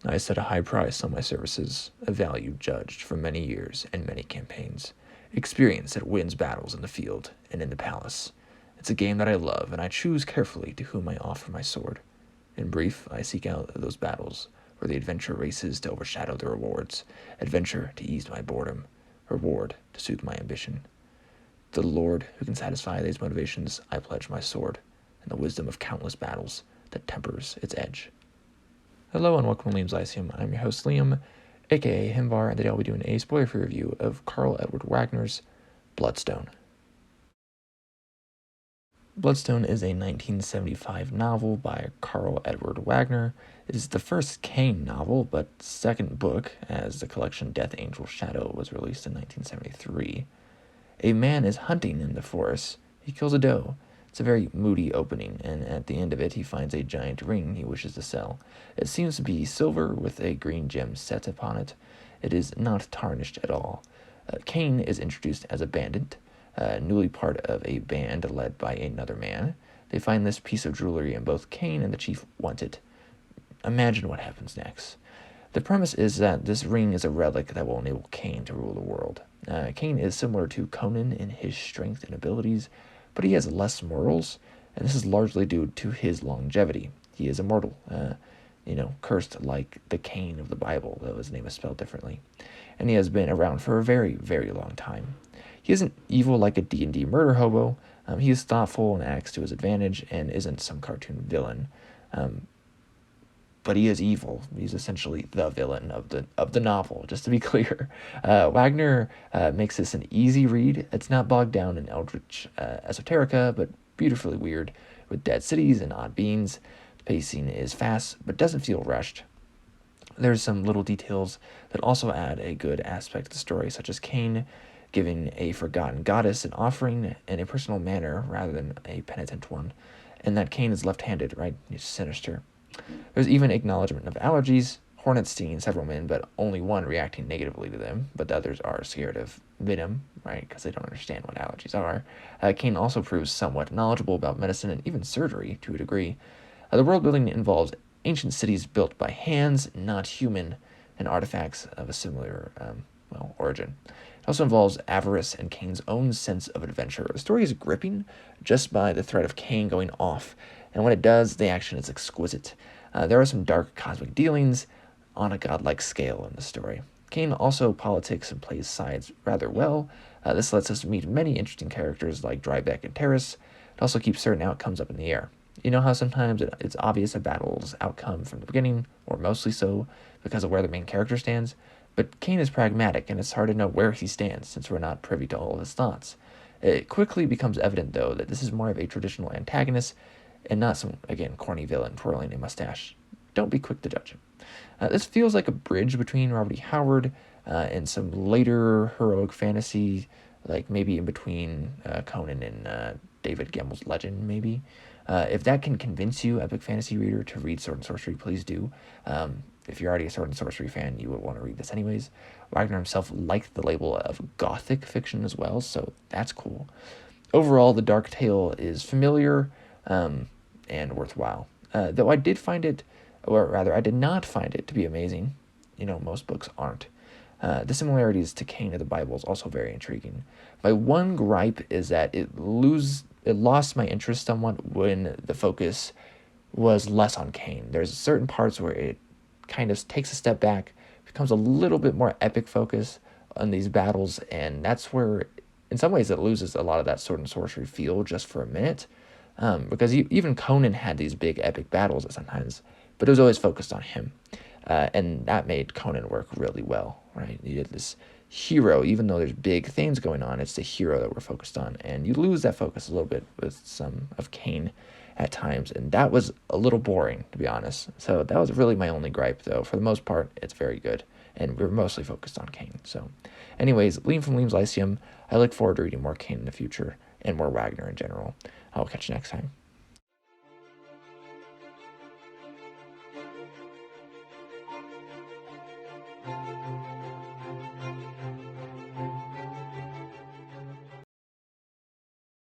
I set a high price on my services, a value judged from many years and many campaigns, experience that wins battles in the field and in the palace. It's a game that I love, and I choose carefully to whom I offer my sword. In brief, I seek out those battles where the adventure races to overshadow the rewards, adventure to ease my boredom, reward to soothe my ambition. To the Lord who can satisfy these motivations, I pledge my sword, and the wisdom of countless battles that tempers its edge. Hello and welcome to Liam's Lyceum. I'm your host Liam, aka Himvar, and today I'll be doing a spoiler-free review of Karl Edward Wagner's Bloodstone. Bloodstone is a 1975 novel by Karl Edward Wagner. It is the first Kane novel, but second book, as the collection Death Angel Shadow was released in 1973. A man is hunting in the forest. He kills a doe. It's a very moody opening, and at the end of it, he finds a giant ring he wishes to sell. It seems to be silver with a green gem set upon it. It is not tarnished at all. Kane is introduced as a bandit, newly part of a band led by another man. They find this piece of jewelry, and both Kane and the chief want it. Imagine what happens next. The premise is that this ring is a relic that will enable Kane to rule the world. Kane is similar to Conan in his strength and abilities, but he has less morals, and this is largely due to his longevity. He is immortal, cursed like the Kane of the Bible, though his name is spelled differently. And he has been around for a very, very long time. He isn't evil like a D&D murder hobo. He is thoughtful and acts to his advantage and isn't some cartoon villain. But he is evil. He's essentially the villain of the novel, just to be clear. Wagner makes this an easy read. It's not bogged down in eldritch esoterica, but beautifully weird, with dead cities and odd beings. The pacing is fast, but doesn't feel rushed. There's some little details that also add a good aspect to the story, such as Kane giving a forgotten goddess an offering in a personal manner rather than a penitent one, and that Kane is left-handed, right? He's sinister. There's even acknowledgement of allergies. Hornets stinging several men, but only one reacting negatively to them, but the others are scared of venom, right, because they don't understand what allergies are. Kane also proves somewhat knowledgeable about medicine and even surgery to a degree. The world building involves ancient cities built by hands, not human, and artifacts of a similar, origin. It also involves avarice and Kane's own sense of adventure. The story is gripping just by the threat of Kane going off, and when it does, the action is exquisite. There are some dark cosmic dealings on a godlike scale in the story. Kane also politics and plays sides rather well. This lets us meet many interesting characters like Drybeck and Terrace. It also keeps certain outcomes up in the air. You know how sometimes it's obvious a battle's outcome from the beginning, or mostly so, because of where the main character stands? But Kane is pragmatic, and it's hard to know where he stands, since we're not privy to all of his thoughts. It quickly becomes evident, though, that this is more of a traditional antagonist, and not some, again, corny villain twirling a mustache. Don't be quick to judge him. This feels like a bridge between Robert E. Howard and some later heroic fantasy, like maybe in between Conan and David Gemmell's Legend, maybe. If that can convince you, epic fantasy reader, to read Sword and Sorcery, please do. If you're already a Sword and Sorcery fan, you would want to read this anyways. Wagner himself liked the label of gothic fiction as well, so that's cool. Overall, the dark tale is familiar and worthwhile. Though I did not find it to be amazing. Most books aren't. The similarities to Kane of the Bible is also very intriguing. My one gripe is that it lost my interest somewhat when the focus was less on Kane. There's certain parts where it kind of takes a step back, becomes a little bit more epic focus on these battles, and that's where, in some ways, it loses a lot of that Sword and Sorcery feel just for a minute. Because even Conan had these big epic battles sometimes, but it was always focused on him. And that made Conan work really well, right? You had this hero, even though there's big things going on, it's the hero that we're focused on. And you lose that focus a little bit with some of Kane at times, and that was a little boring, to be honest. So that was really my only gripe, though. For the most part, it's very good, and we're mostly focused on Kane. So anyways, Liam from Liam's Lyceum, I look forward to reading more Kane in the future, and more Wagner in general. I'll catch you next time.